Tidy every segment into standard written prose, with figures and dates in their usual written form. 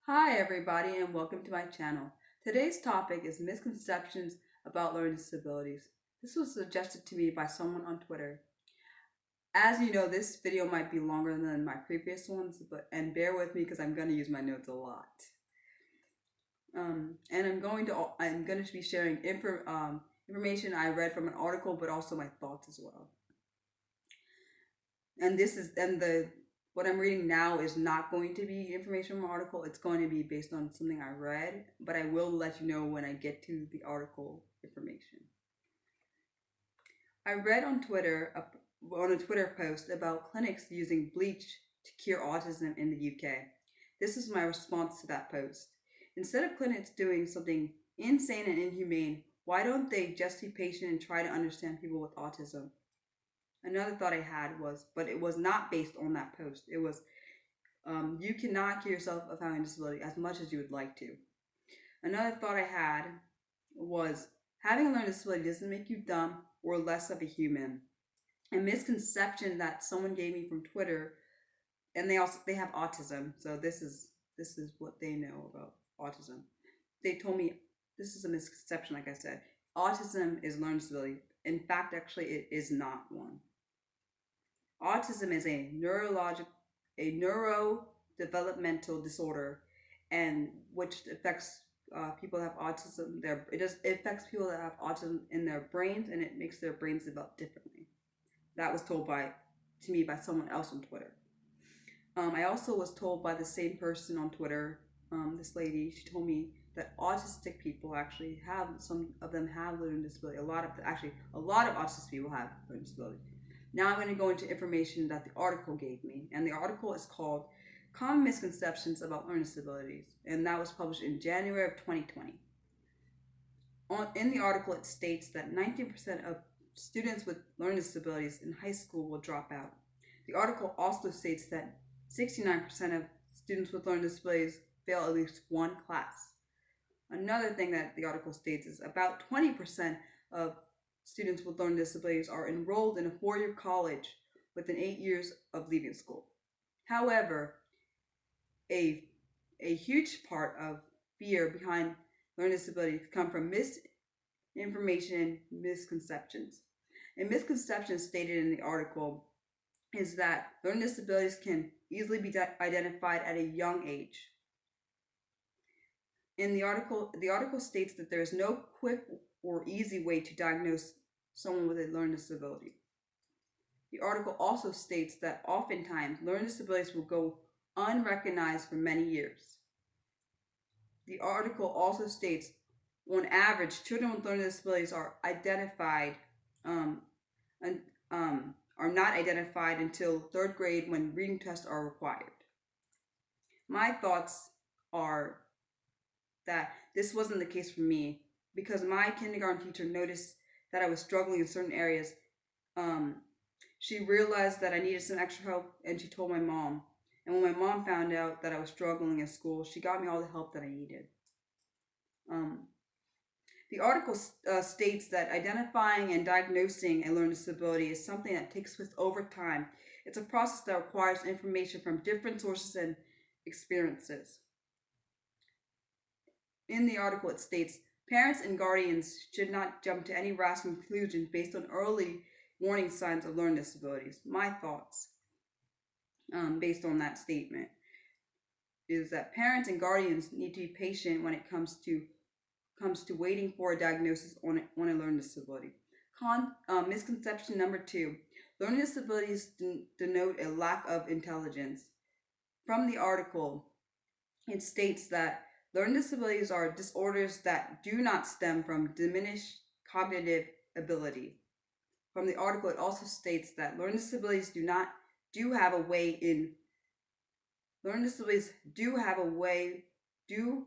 Hi, everybody, and welcome to my channel. Today's topic is misconceptions about learning disabilities. This was suggested to me by someone on Twitter. As you know, this video might be longer than my previous ones, but bear with me because I'm going to use my notes a lot. And I'm going to be sharing information I read from an article, but also my thoughts as well. And this is and the what I'm reading now is not going to be information from an article. It's going to be based on something I read, but I will let you know when I get to the article information. I read on a Twitter post about clinics using bleach to cure autism in the UK. This is my response to that post. Instead of clinics doing something insane and inhumane, why don't they just be patient and try to understand people with autism? Another thought I had was, but it was not based on that post. It was, you cannot cure yourself of having a disability as much as you would like to. Another thought I had was, having a learning disability doesn't make you dumb or less of a human. A misconception that someone gave me from Twitter, and they have autism, so this is what they know about autism. They told me this is a misconception, like I said. Autism is a learning disability. In fact, actually, it is not one. Autism is a neurodevelopmental disorder, and which affects people that have autism. It affects people that have autism in their brains, and it makes their brains develop differently. That was told to me by someone else on Twitter. I also was told by the same person on Twitter. This lady, she told me that autistic people actually have some of them have learning disability. A lot of autistic people have learning disability. Now I'm going to go into information that the article gave me, and the article is called "Common Misconceptions About Learning Disabilities," and that was published in January of 2020. In the article, it states that 19% of students with learning disabilities in high school will drop out. The article also states that 69% of students with learning disabilities fail at least one class. Another thing that the article states is about 20% of students with learning disabilities are enrolled in a four-year college within 8 years of leaving school. However, a huge part of fear behind learning disabilities come from misinformation and misconceptions. A misconception stated in the article is that learning disabilities can easily be identified at a young age. In the article states that there is no quick or easy way to diagnose someone with a learning disability. The article also states that oftentimes learning disabilities will go unrecognized for many years. The article also states, on average, children with learning disabilities are and, are not identified until third grade when reading tests are required. My thoughts are that this wasn't the case for me because my kindergarten teacher noticed that I was struggling in certain areas. She realized that I needed some extra help, and she told my mom. And when my mom found out that I was struggling in school, she got me all the help that I needed. The article states that identifying and diagnosing a learning disability is something that takes place over time. It's a process that requires information from different sources and experiences. In the article, it states, parents and guardians should not jump to any rash conclusions based on early warning signs of learning disabilities. My thoughts, based on that statement, is that parents and guardians need to be patient when it comes to waiting for a diagnosis on a learning disability. Misconception number 2: learning disabilities denote a lack of intelligence. From the article, it states that learning disabilities are disorders that do not stem from diminished cognitive ability. From the article, it also states that learning disabilities have a way to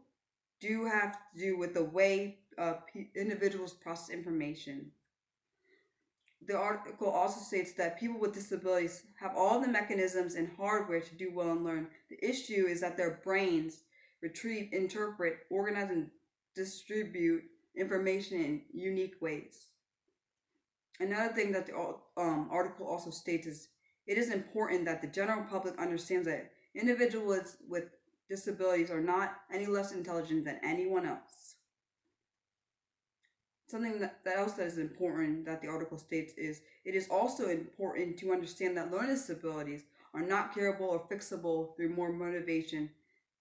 do with the way individuals process information. The article also states that people with disabilities have all the mechanisms and hardware to do well and learn. The issue is that their brains retrieve, interpret, organize, and distribute information in unique ways. Another thing that the article also states is it is important that the general public understands that individuals with disabilities are not any less intelligent than anyone else. Something that else that is important that the article states is it is also important to understand that learning disabilities are not curable or fixable through more motivation.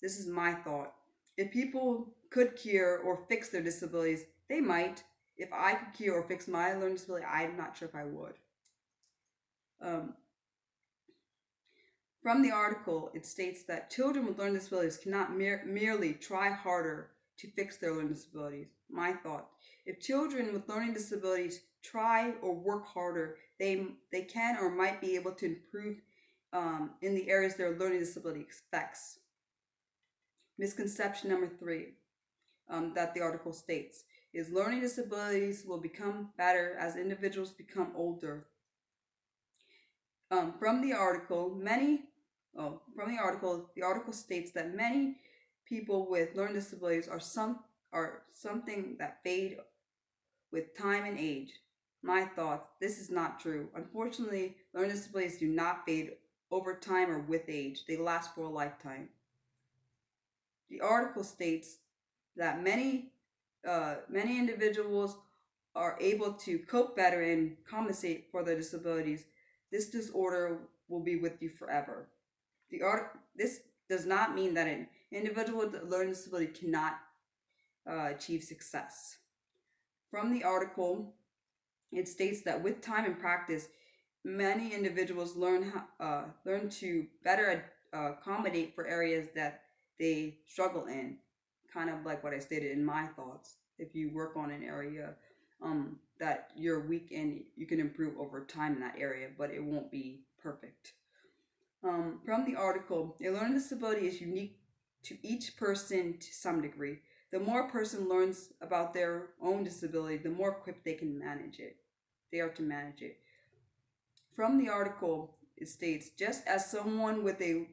This is my thought. If people could cure or fix their disabilities, they might. If I could cure or fix my learning disability, I'm not sure if I would. Um, From the article, it states that children with learning disabilities cannot merely try harder to fix their learning disabilities. My thought: if children with learning disabilities try or work harder, they can or might be able to improve in the areas their learning disability affects. Misconception number 3 that the article states is learning disabilities will become better as individuals become older. From the article, the article states that many people with learning disabilities are something that fade with time and age. My thoughts: this is not true. Unfortunately, learning disabilities do not fade over time or with age. They last for a lifetime. The article states that many individuals are able to cope better and compensate for their disabilities. This disorder will be with you forever. This does not mean that an individual with a learning disability cannot achieve success. From the article, it states that with time and practice, many individuals learn to better accommodate for areas that they struggle in. Kind of like what I stated in my thoughts. If you work on an area that you're weak in, you can improve over time in that area, but it won't be perfect. From the article, a learning disability is unique to each person to some degree. The more a person learns about their own disability, the more equipped they are to manage it. From the article, it states just as someone with a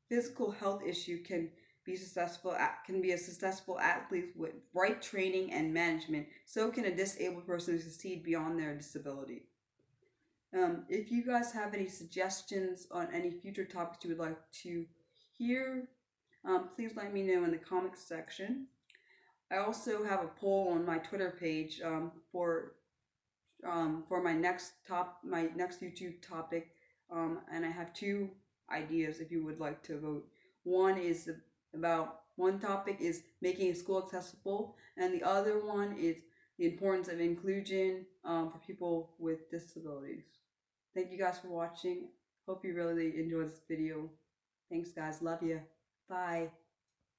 physical health issue can be a successful athlete with right training and management, so can a disabled person succeed beyond their disability. If you guys have any suggestions on any future topics you would like to hear, please let me know in the comments section. I also have a poll on my Twitter page for my next YouTube topic, and I have two ideas if you would like to vote. One topic is making school accessible, and the other one is the importance of inclusion for people with disabilities. Thank you guys for watching. Hope you really enjoyed this video. Thanks guys. Love you. Bye.